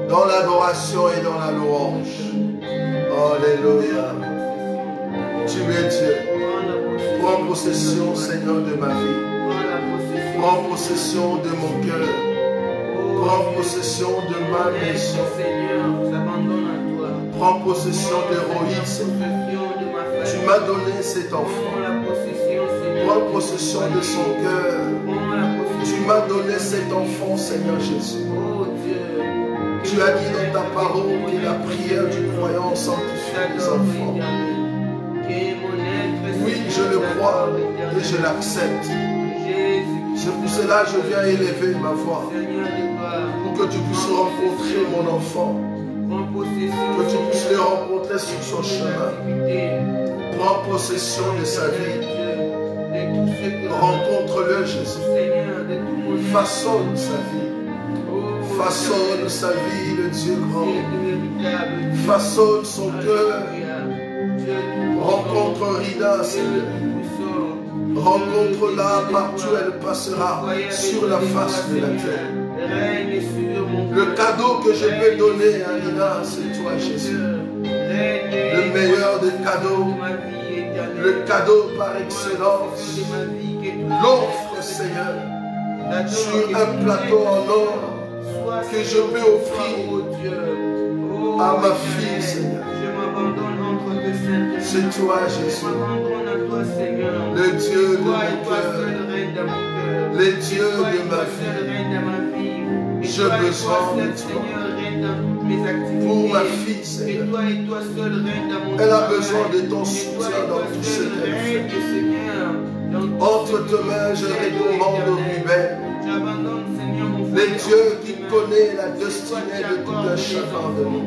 Speaker 1: Dans l'adoration et dans la louange. Alléluia. Tu es Dieu. Prends possession, Seigneur, de ma vie. Prends possession de mon cœur. Prends possession de ma maison. Prends possession d'héroïsme. Tu m'as donné cet enfant. Prends possession de son cœur. Tu m'as donné cet enfant, Seigneur Jésus. Tu as dit dans ta parole que la prière du croyant sanctifie les enfants. Oui, je le crois et je l'accepte. C'est pour cela que je viens élever ma voix. Pour que tu puisses rencontrer mon enfant. Que tu puisses le rencontrer sur son chemin. Prends possession de sa vie. Rencontre-le, Jésus. Façonne sa vie. Façonne sa vie, le Dieu grand. Façonne son cœur. Rencontre Rida, Seigneur. Rencontre-la partout elle passera sur la face de la terre. Le cadeau que je peux donner à Rida, c'est toi, Jésus. Le meilleur des cadeaux. Le cadeau par excellence. L'offre, Seigneur, sur un plateau en or que je peux offrir à ma fille, Seigneur. C'est toi, Jésus, le Dieu de mon cœur, le Dieu de ma vie. J'ai besoin de toi. Pour ma fille, Seigneur, elle a besoin de ton soutien dans tout ce qu'elle fait. Entre tes mains, je recommande Ruben, le Dieu qui connaît la destinée de tout un chacun de nous.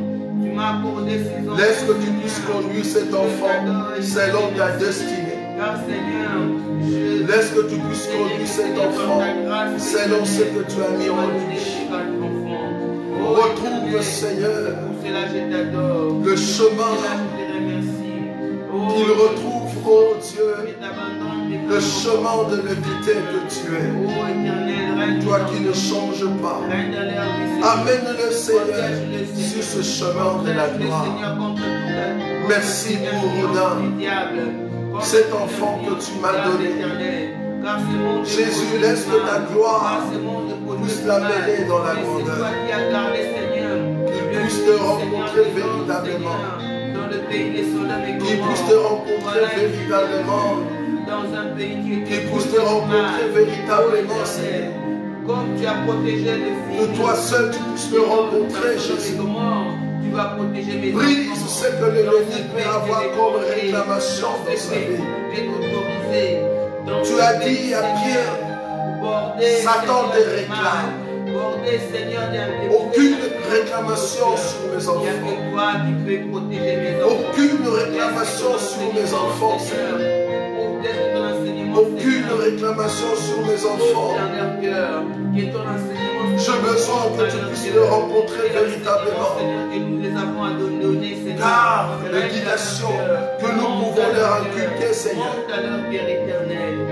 Speaker 1: Laisse que tu puisses conduire cet enfant selon ta destinée. Laisse que tu puisses conduire cet enfant selon ce que tu as mis en lui. Retrouve, Seigneur, le chemin qu'il retrouve, oh Dieu, le chemin de l'équité que tu es. Toi qui ne changes pas. Amène-le, Seigneur, sur ce chemin de la gloire. Merci pour Roda, cet enfant que tu m'as donné. Jésus, laisse que ta gloire puisse l'amener dans la grandeur. Qu'il puisse te rencontrer véritablement. Qu'il puisse te rencontrer véritablement. Qu'il puisse te rencontrer véritablement, Seigneur.
Speaker 2: Comme tu as protégé les filles.
Speaker 1: Que toi seul tu puisses le rencontrer, Jésus.
Speaker 2: Tu vas protéger mes enfants.
Speaker 1: Brise ce que l'ennemi peut avoir comme réclamation dans sa vie. Tu as dit à Pierre, Satan te réclame. Aucune réclamation sur mes enfants. Aucune réclamation sur mes enfants, Seigneur. Aucune réclamation sur mes enfants. J'ai besoin que tu puisses le rencontrer véritablement. Car les guidations que nous pouvons leur inculquer, Seigneur,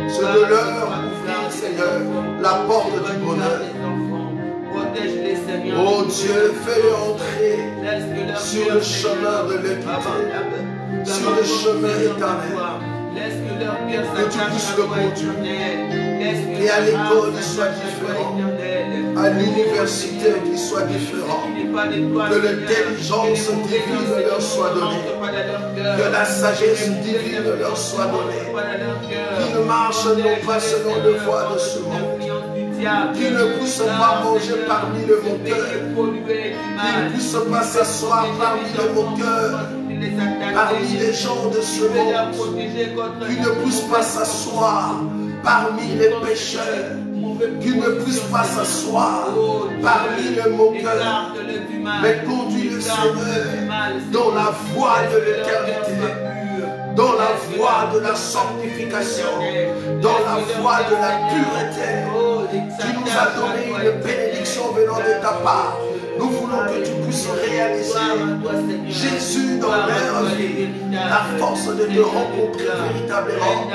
Speaker 1: c'est de leur ouvrir, Seigneur, la porte du bonheur. Oh Dieu, fais-le entrer sur le chemin de l'équité, sur le chemin éternel. Que tu puisses le conduire. Et à l'école, il soit différent. À l'université, qu'il soit différent. Que l'intelligence divine leur soit donnée. Que la sagesse divine leur soit donnée. Qu'ils marchent non pas selon le voie de ce monde. Qu'ils ne puissent pas manger parmi le moqueur. Qu'ils ne puissent pas s'asseoir parmi le moqueur. Parmi les gens de ce monde, qui ne puissent pas s'asseoir parmi les pécheurs, qui ne puissent pas s'asseoir parmi les moqueurs, mais conduis le Seigneur dans la voie de l'éternité, dans la voie de la sanctification, dans la voie de la pureté. Tu nous as donné une bénédiction venant de ta part. Nous voulons que tu puisses réaliser, Jésus, dans leur vie, la force de te rencontrer véritablement,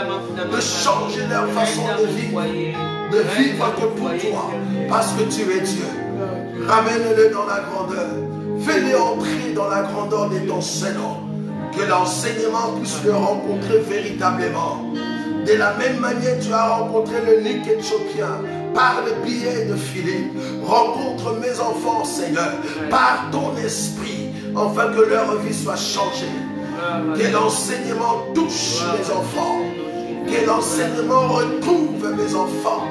Speaker 1: de changer leur façon de vivre que pour toi, parce que tu es Dieu. Ramène-le dans la grandeur. Fais-le entrer dans la grandeur de ton Seigneur. Que l'enseignement puisse le rencontrer véritablement. De la même manière, tu as rencontré le Nick éthiopien par le biais de Philippe. Rencontre mes enfants, Seigneur, par ton esprit, afin que leur vie soit changée. Que l'enseignement touche mes enfants. Que l'enseignement retrouve mes enfants.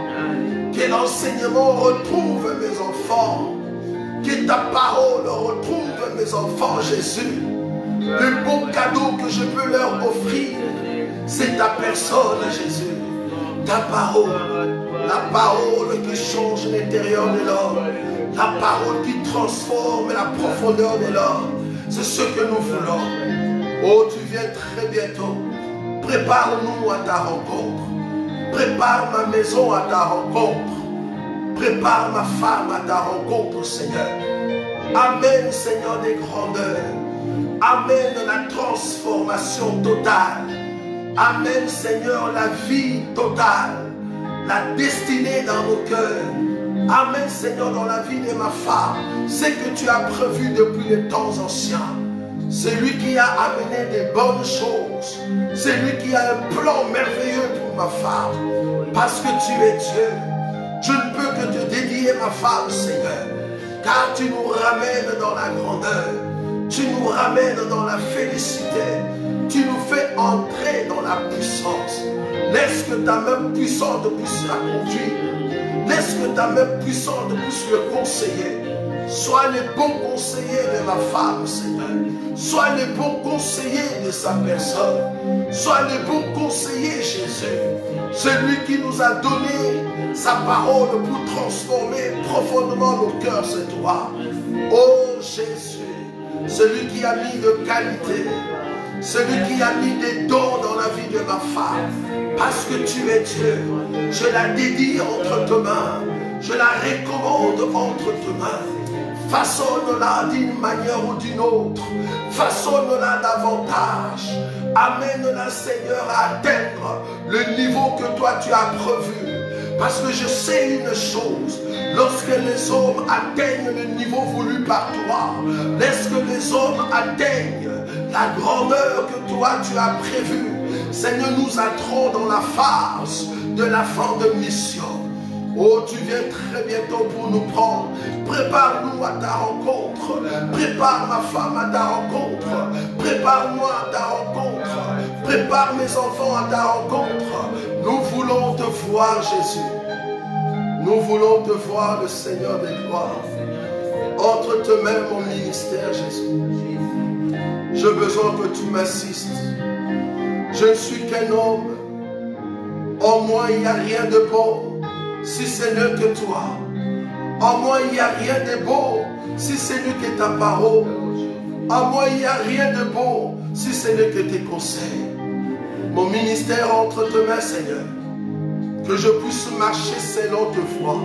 Speaker 1: Que l'enseignement retrouve mes enfants. Que ta parole retrouve mes enfants, Jésus. Le beau cadeau que je peux leur offrir, c'est ta personne, Jésus. Ta parole. La parole qui change l'intérieur de l'homme. La parole qui transforme la profondeur de l'homme. C'est ce que nous voulons. Oh, tu viens très bientôt. Prépare-nous à ta rencontre. Prépare ma maison à ta rencontre. Prépare ma femme à ta rencontre, Seigneur. Amène, Seigneur, des grandeurs. Amène la transformation totale. Amène, Seigneur, la vie totale. La destinée dans nos cœurs. Amène, Seigneur, dans la vie de ma femme. Ce que tu as prévu depuis les temps anciens. C'est lui qui a amené des bonnes choses. C'est lui qui a un plan merveilleux pour ma femme. Parce que tu es Dieu. Je ne peux que te dédier ma femme, Seigneur. Car tu nous ramènes dans la grandeur. Tu nous ramènes dans la félicité. Tu nous fais entrer dans la puissance. Laisse que ta main puissante puisse la conduire. Laisse que ta main puissante puisse le conseiller. Sois le bon conseiller de ma femme, Seigneur. Sois le bon conseiller de sa personne. Sois le bon conseiller, Jésus. Celui qui nous a donné sa parole pour transformer profondément nos cœurs, c'est toi. Oh Jésus, celui qui a mis de qualité, celui qui a mis des dons dans la vie de ma femme. Parce que tu es Dieu, je la dédie entre tes mains. Je la recommande entre tes mains. Façonne-la d'une manière ou d'une autre. Façonne-la davantage. Amène-la, Seigneur, à atteindre le niveau que toi tu as prévu. Parce que je sais une chose. Lorsque les hommes atteignent le niveau voulu par toi, lorsque les hommes atteignent la grandeur que toi tu as prévue, Seigneur, nous entrons dans la phase de la fin de mission. Oh, tu viens très bientôt pour nous prendre. Prépare-nous à ta rencontre. Prépare ma femme à ta rencontre. Prépare-moi à ta rencontre. Prépare mes enfants à ta rencontre. Nous voulons te voir, Jésus. Nous voulons te voir, le Seigneur des gloires. Entre tes mains, mon ministère, Jésus. J'ai besoin que tu m'assistes. Je ne suis qu'un homme. En moi, il n'y a rien de bon si ce n'est que toi. En moi, il n'y a rien de beau si ce n'est que ta parole. En moi, il n'y a rien de beau si ce n'est que tes conseils. Mon ministère entre tes mains, Seigneur. Que je puisse marcher selon tes voies.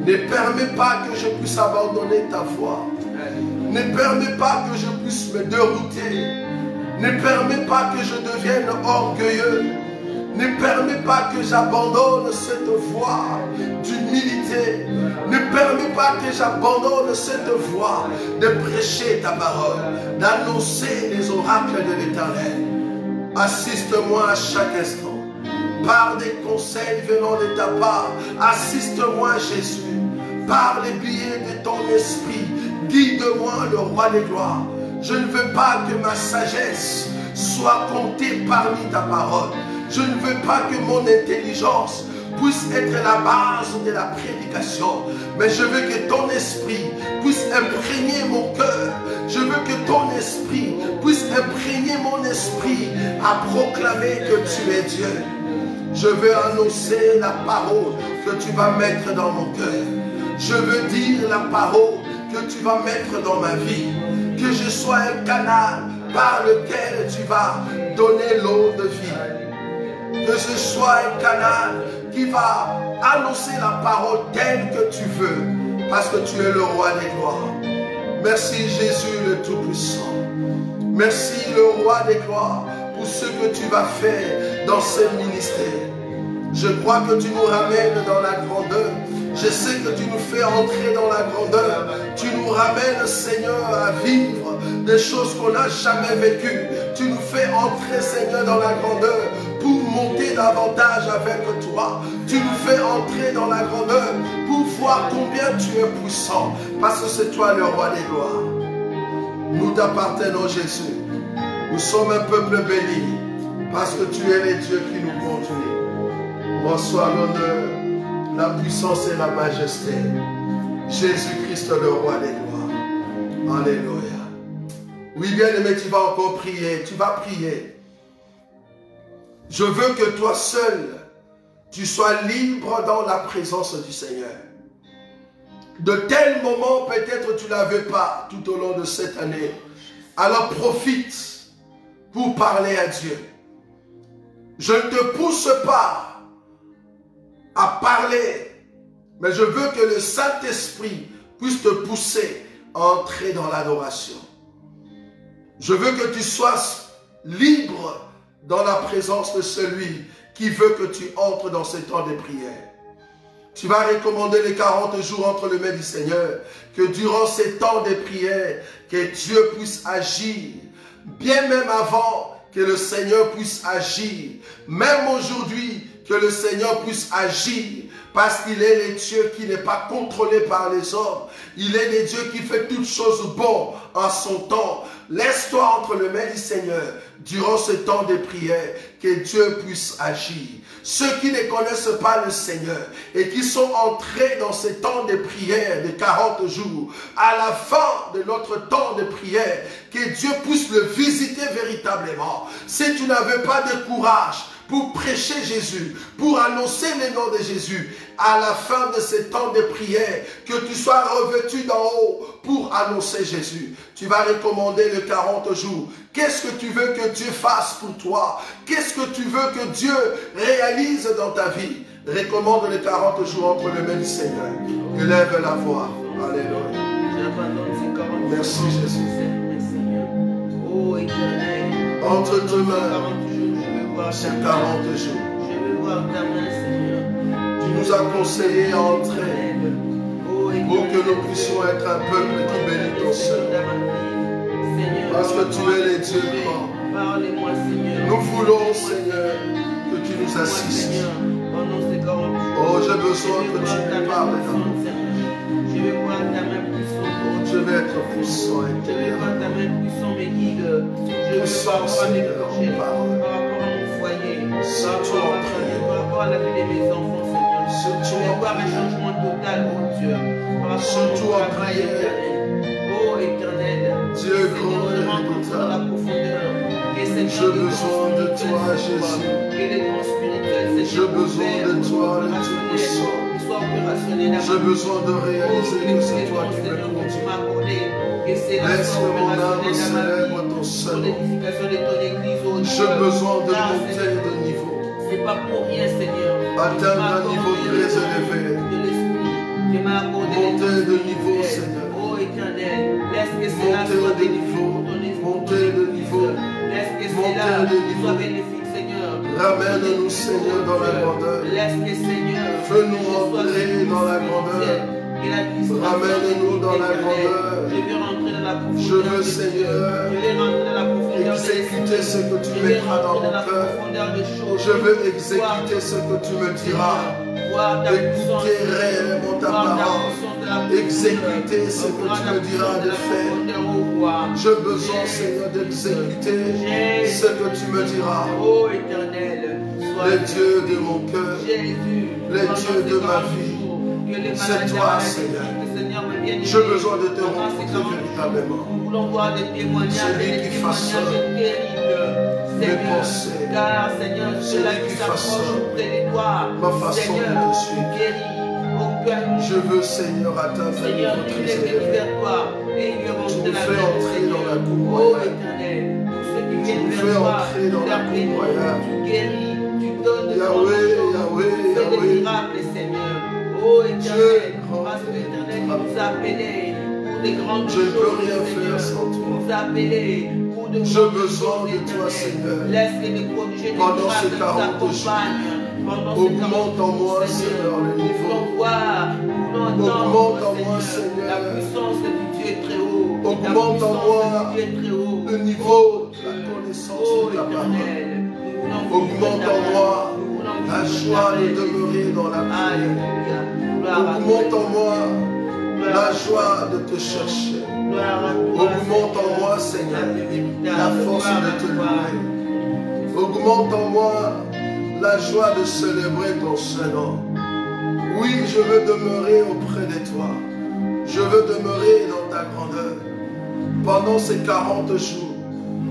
Speaker 1: Ne permets pas que je puisse abandonner ta voie. Ne permets pas que je puisse me dérouter. Ne permets pas que je devienne orgueilleux. Ne permets pas que j'abandonne cette voie d'humilité. Ne permets pas que j'abandonne cette voie de prêcher ta parole, d'annoncer les oracles de l'Éternel. Assiste-moi à chaque instant. Par des conseils venant de ta part. Assiste-moi, Jésus. Par les billets de ton esprit. Guide-moi, le roi des gloires. Je ne veux pas que ma sagesse soit comptée parmi ta parole. Je ne veux pas que mon intelligence puisse être la base de la prédication. Mais je veux que ton esprit puisse imprégner mon cœur. Je veux que ton esprit puisse imprégner mon esprit à proclamer que tu es Dieu. Je veux annoncer la parole que tu vas mettre dans mon cœur. Je veux dire la parole que tu vas mettre dans ma vie. Que je sois un canal par lequel tu vas donner l'eau de vie. Que je sois un canal qui va annoncer la parole telle que tu veux. parce que tu es le roi des gloires. Merci Jésus le Tout-Puissant. Merci le roi des gloires pour ce que tu vas faire dans ce ministère. Je crois que tu nous ramènes dans la grandeur. Je sais que tu nous fais entrer dans la grandeur. Tu nous ramènes, Seigneur, à vivre des choses qu'on n'a jamais vécues. Tu nous fais entrer, Seigneur, dans la grandeur pour monter davantage avec toi. Tu nous fais entrer dans la grandeur pour voir combien tu es puissant. Parce que c'est toi le roi des gloires. Nous t'appartenons, Jésus. Nous sommes un peuple béni parce que tu es le Dieu qui nous conduit. Reçois l'honneur, la puissance et la majesté. Jésus-Christ, le roi des gloires. Alléluia. Oui, bien-aimé, tu vas encore prier. Tu vas prier. Je veux que toi seul, tu sois libre dans la présence du Seigneur. De tels moments, peut-être tu ne l'avais pas tout au long de cette année. Alors profite pour parler à Dieu. Je ne te pousse pas à parler, mais je veux que le Saint-Esprit puisse te pousser à entrer dans l'adoration. Je veux que tu sois libre dans la présence de celui qui veut que tu entres dans ce temps de prière. Tu vas recommander les 40 jours entre les mains du Seigneur, que durant ces temps de prière, que Dieu puisse agir, bien même avant que le Seigneur puisse agir, même aujourd'hui, que le Seigneur puisse agir, parce qu'il est le Dieu qui n'est pas contrôlé par les hommes. Il est le Dieu qui fait toutes choses bonnes en son temps. Laisse-toi entre les mains du Seigneur durant ce temps de prière, que Dieu puisse agir. Ceux qui ne connaissent pas le Seigneur et qui sont entrés dans ce temps de prière de 40 jours, à la fin de notre temps de prière, que Dieu puisse le visiter véritablement. Si tu n'avais pas de courage pour prêcher Jésus, pour annoncer le nom de Jésus, à la fin de ce temps de prière, que tu sois revêtu d'en haut pour annoncer Jésus. Tu vas recommander les 40 jours. Qu'est-ce que tu veux que Dieu fasse pour toi? Qu'est-ce que tu veux que Dieu réalise dans ta vie? Recommande les 40 jours entre les mains du Seigneur. Élève la voix. Alléluia. Merci Jésus.
Speaker 2: Oh, éternel.
Speaker 1: Entre tes mains.
Speaker 2: 40 jours, je veux voir
Speaker 1: ces
Speaker 2: ta
Speaker 1: 40
Speaker 2: main.
Speaker 1: jours.
Speaker 2: Je veux voir ta main, Seigneur.
Speaker 1: Tu nous as conseillé à entrer
Speaker 2: Oh, éternel.
Speaker 1: pour que nous puissions être un peuple qui bénit ton Seigneur. Parce que tu es le Dieu grand.
Speaker 2: Parlez-moi, Seigneur.
Speaker 1: Nous voulons, Seigneur, que tu nous assistes. Oh, j'ai besoin que tu me parles d'amour.
Speaker 2: Je veux voir ta main puissante.
Speaker 1: Je vais être puissant et
Speaker 2: Je veux voir ta main puissante me guide. Je veux
Speaker 1: Puissant,
Speaker 2: voir par mes
Speaker 1: Seigneur,
Speaker 2: projets, par
Speaker 1: parle.
Speaker 2: rapport à mon foyer,
Speaker 1: Surtout en prière.
Speaker 2: par rapport à la vie de mes enfants, Seigneur. Je
Speaker 1: Surtout
Speaker 2: veux
Speaker 1: en
Speaker 2: voir un
Speaker 1: prière.
Speaker 2: changement total, mon Dieu. Par rapport
Speaker 1: Surtout
Speaker 2: à
Speaker 1: en
Speaker 2: mon travail
Speaker 1: prière.
Speaker 2: éternel. Oh, éternel.
Speaker 1: Dieu
Speaker 2: Seigneur,
Speaker 1: grand
Speaker 2: je
Speaker 1: et
Speaker 2: rentre dans la
Speaker 1: redoutable.
Speaker 2: profondeur. Que cette
Speaker 1: J'ai
Speaker 2: vie
Speaker 1: besoin de toi,
Speaker 2: spirituelle,
Speaker 1: Jésus.
Speaker 2: que les dons spirituels,
Speaker 1: J'ai
Speaker 2: Seigneur,
Speaker 1: besoin de toi, le Tout-Puissant.
Speaker 2: qu'ils soient opérationnels dans
Speaker 1: J'ai
Speaker 2: ma vie.
Speaker 1: besoin de réaliser que c'est toi qui me conduis. Laisse que mon âme célèbre ton Seigneur. J'ai besoin de monter de niveau.
Speaker 2: C'est pas pour rien, Seigneur.
Speaker 1: Atteindre un niveau très élevé. Monter de niveau, Seigneur.
Speaker 2: Oh éternel, laisse que cela
Speaker 1: Monter
Speaker 2: soit
Speaker 1: de
Speaker 2: bénéfique
Speaker 1: niveau.
Speaker 2: pour ton esprit.
Speaker 1: Monter de niveau.
Speaker 2: Laisse que
Speaker 1: Monter
Speaker 2: cela
Speaker 1: de niveau.
Speaker 2: soit bénéfique, Seigneur.
Speaker 1: Ramène-nous, Seigneur, dans la grandeur.
Speaker 2: Laisse que, Seigneur,
Speaker 1: Fais-nous
Speaker 2: je sois
Speaker 1: entrer dans la grandeur.
Speaker 2: que la puissance
Speaker 1: Ramène-nous dans la
Speaker 2: éternelle.
Speaker 1: grandeur.
Speaker 2: Je veux rentrer dans la profondeur.
Speaker 1: Je veux,
Speaker 2: de Dieu.
Speaker 1: Seigneur,
Speaker 2: Je veux rentrer dans la profondeur de
Speaker 1: exécuter ce que tu
Speaker 2: Je veux
Speaker 1: mettras dans
Speaker 2: rentrer
Speaker 1: mon
Speaker 2: dans la
Speaker 1: cœur.
Speaker 2: profondeur de choses.
Speaker 1: Je veux exécuter ce que tu me diras.
Speaker 2: Voir ta puissance.
Speaker 1: Écouter réellement ta
Speaker 2: Voir ta
Speaker 1: parole.
Speaker 2: puissance de la profondeur.
Speaker 1: Exécuter ce que
Speaker 2: Voir
Speaker 1: tu
Speaker 2: ta
Speaker 1: me diras
Speaker 2: puissance
Speaker 1: de
Speaker 2: la
Speaker 1: faire.
Speaker 2: profondeur, oh roi.
Speaker 1: J'ai besoin, Seigneur, d'exécuter ce que tu me diras.
Speaker 2: Oh éternel, sois
Speaker 1: Le Dieu de mon cœur,
Speaker 2: Jésus,
Speaker 1: le Dieu de ma vie. C'est toi, Seigneur. J'ai besoin de te rencontrer véritablement.
Speaker 2: Nous voulons voir des témoignages,
Speaker 1: Celui
Speaker 2: des
Speaker 1: qui
Speaker 2: témoignages
Speaker 1: façonne
Speaker 2: terribles.
Speaker 1: mes
Speaker 2: Seigneur,
Speaker 1: pensées.
Speaker 2: car Seigneur,
Speaker 1: Celui
Speaker 2: cela
Speaker 1: qui
Speaker 2: qui s'approche
Speaker 1: façonne
Speaker 2: auprès de toi.
Speaker 1: ma façon
Speaker 2: Seigneur,
Speaker 1: de te suivre.
Speaker 2: guéris, oh Père,
Speaker 1: Je veux, Seigneur, atteindre un
Speaker 2: Seigneur,
Speaker 1: niveau
Speaker 2: il
Speaker 1: très
Speaker 2: est venu
Speaker 1: élevé.
Speaker 2: vers toi et il est
Speaker 1: Tu
Speaker 2: rentré
Speaker 1: nous
Speaker 2: la
Speaker 1: fais
Speaker 2: main,
Speaker 1: entrer
Speaker 2: Seigneur.
Speaker 1: dans la cour
Speaker 2: Oh
Speaker 1: royale.
Speaker 2: éternel, tous ceux qui
Speaker 1: Tu
Speaker 2: viennent
Speaker 1: nous
Speaker 2: vers
Speaker 1: fais
Speaker 2: toi,
Speaker 1: entrer dans
Speaker 2: tu
Speaker 1: la
Speaker 2: appelles,
Speaker 1: cour royale.
Speaker 2: tu guéris, tu donnes de
Speaker 1: Yahweh,
Speaker 2: grandes choses.
Speaker 1: Yahweh,
Speaker 2: Fais des
Speaker 1: Yahweh.
Speaker 2: miracles, Seigneur. Oh
Speaker 1: Dieu
Speaker 2: éternel,
Speaker 1: grand
Speaker 2: Parce que l'Éternel nous a appelés pour des grandes
Speaker 1: Je ne
Speaker 2: choses.
Speaker 1: peux rien
Speaker 2: Seigneur.
Speaker 1: faire sans toi.
Speaker 2: Il nous a appelés pour de
Speaker 1: J'ai
Speaker 2: grandes
Speaker 1: besoin
Speaker 2: choses,
Speaker 1: de toi,
Speaker 2: Éternel.
Speaker 1: Seigneur.
Speaker 2: Laisse que les prodiges et les
Speaker 1: Pendant ces
Speaker 2: miracles
Speaker 1: 40
Speaker 2: nous accompagnent. Pendant ces 40
Speaker 1: Augmente en moi,
Speaker 2: jours,
Speaker 1: Seigneur, le
Speaker 2: Nous
Speaker 1: niveau.
Speaker 2: voulons voir, nous voulons entendre,
Speaker 1: Augmente en moi,
Speaker 2: Seigneur,
Speaker 1: Seigneur.
Speaker 2: la puissance du Dieu très haut.
Speaker 1: Augmente en moi le niveau de la connaissance
Speaker 2: Oh,
Speaker 1: de ta parole.
Speaker 2: l'Éternel, nous voulons
Speaker 1: Augmente
Speaker 2: vivre ta
Speaker 1: en moi
Speaker 2: nous voulons
Speaker 1: la
Speaker 2: vivre
Speaker 1: joie
Speaker 2: ta
Speaker 1: de
Speaker 2: paix.
Speaker 1: demeurer dans la prière.
Speaker 2: Alléluia. Gloire à
Speaker 1: Augmente
Speaker 2: toi.
Speaker 1: en moi
Speaker 2: Gloire
Speaker 1: la
Speaker 2: à
Speaker 1: joie de te chercher.
Speaker 2: Gloire à toi,
Speaker 1: Augmente en moi, Seigneur, la force de te louer. Augmente en moi la joie de célébrer ton Saint-Nom. Oui, je veux demeurer auprès de toi. Je veux demeurer dans ta grandeur. Pendant ces 40 jours,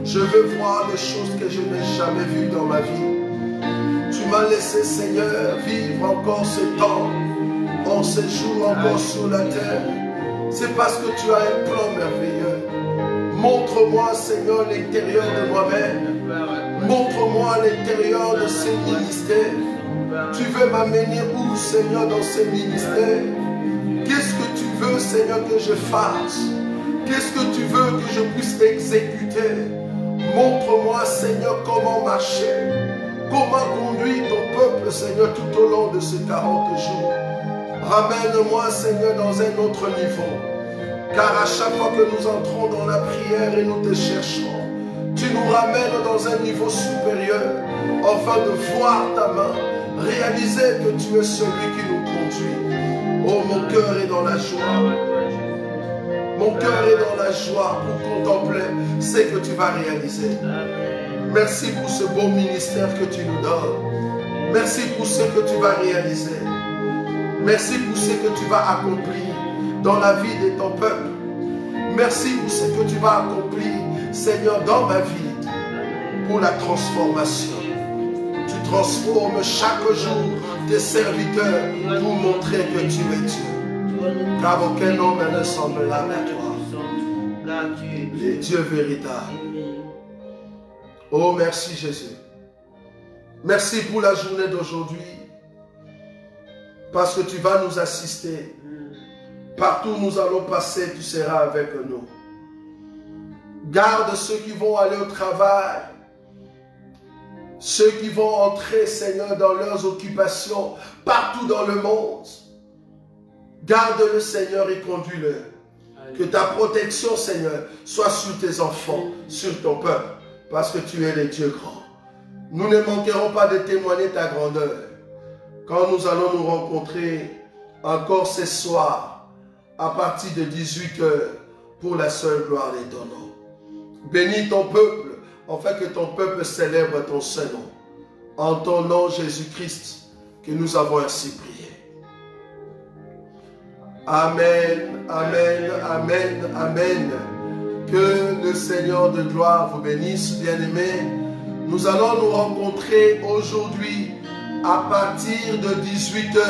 Speaker 1: je veux voir les choses que je n'ai jamais vues dans ma vie. Tu m'as laissé, Seigneur, vivre encore ce temps, en ce jour encore sur la terre. C'est parce que tu as un plan merveilleux. Montre-moi, Seigneur, l'intérieur de moi-même. Montre-moi l'intérieur de ces ministères. Tu veux m'amener où, Seigneur, dans ces ministères? Qu'est-ce que tu veux, Seigneur, que je fasse? Qu'est-ce que tu veux que je puisse exécuter? Montre-moi, Seigneur, comment marcher. Comment conduire ton peuple, Seigneur, tout au long de ces 40 jours. Ramène-moi, Seigneur, dans un autre niveau. Car à chaque fois que nous entrons dans la prière et nous te cherchons, tu nous ramènes dans un niveau supérieur, afin de voir ta main, réaliser que tu es celui qui nous conduit. Oh, mon cœur est dans la joie. Mon cœur est dans la joie pour contempler ce que tu vas réaliser. Merci pour ce beau ministère que tu nous donnes. Merci pour ce que tu vas réaliser. Merci pour ce que tu vas accomplir dans la vie de ton peuple. Merci pour ce que tu vas accomplir, Seigneur, dans ma vie, pour la transformation. Tu transformes chaque jour tes serviteurs pour montrer que tu es Dieu. Car aucun homme ne semblable à toi. Les dieux véritables. Oh, merci Jésus. Merci pour la journée d'aujourd'hui. Parce que tu vas nous assister. Partout où nous allons passer, tu seras avec nous. Garde ceux qui vont aller au travail. Ceux qui vont entrer, Seigneur, dans leurs occupations, partout dans le monde. Garde-le, Seigneur, et conduis-le. Que ta protection, Seigneur, soit sur tes enfants, sur ton peuple. Parce que tu es le Dieu grand. Nous ne manquerons pas de témoigner ta grandeur. Quand nous allons nous rencontrer encore ce soir, à partir de 18 h, pour la seule gloire de ton nom. Bénis ton peuple, afin que ton peuple célèbre ton Saint-Nom. En ton nom, Jésus-Christ, que nous avons ainsi prié. Amen, amen, amen, amen. Que le Seigneur de gloire vous bénisse, bien-aimés. Nous allons nous rencontrer aujourd'hui à partir de 18 h.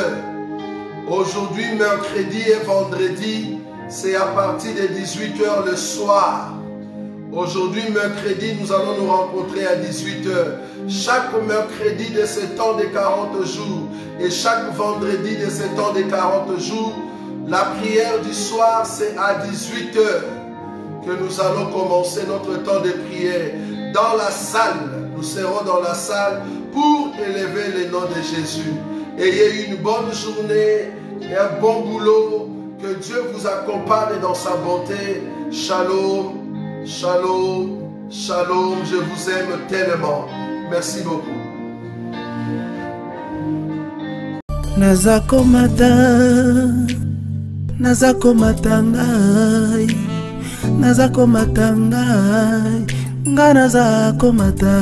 Speaker 1: Aujourd'hui, mercredi et vendredi, c'est à partir de 18 h le soir. Aujourd'hui, mercredi, nous allons nous rencontrer à 18 h. Chaque mercredi de ce temps de 40 jours et chaque vendredi de ce temps de 40 jours, la prière du soir, c'est à 18 h que nous allons commencer notre temps de prière. Dans la salle, nous serons dans la salle pour élever le nom de Jésus. Ayez une bonne journée et un bon boulot. Que Dieu vous accompagne dans sa bonté. Shalom, shalom, shalom. Je vous aime tellement. Merci beaucoup.
Speaker 3: Nazakomata ngai, nazakomata ngai, nga nazakomata.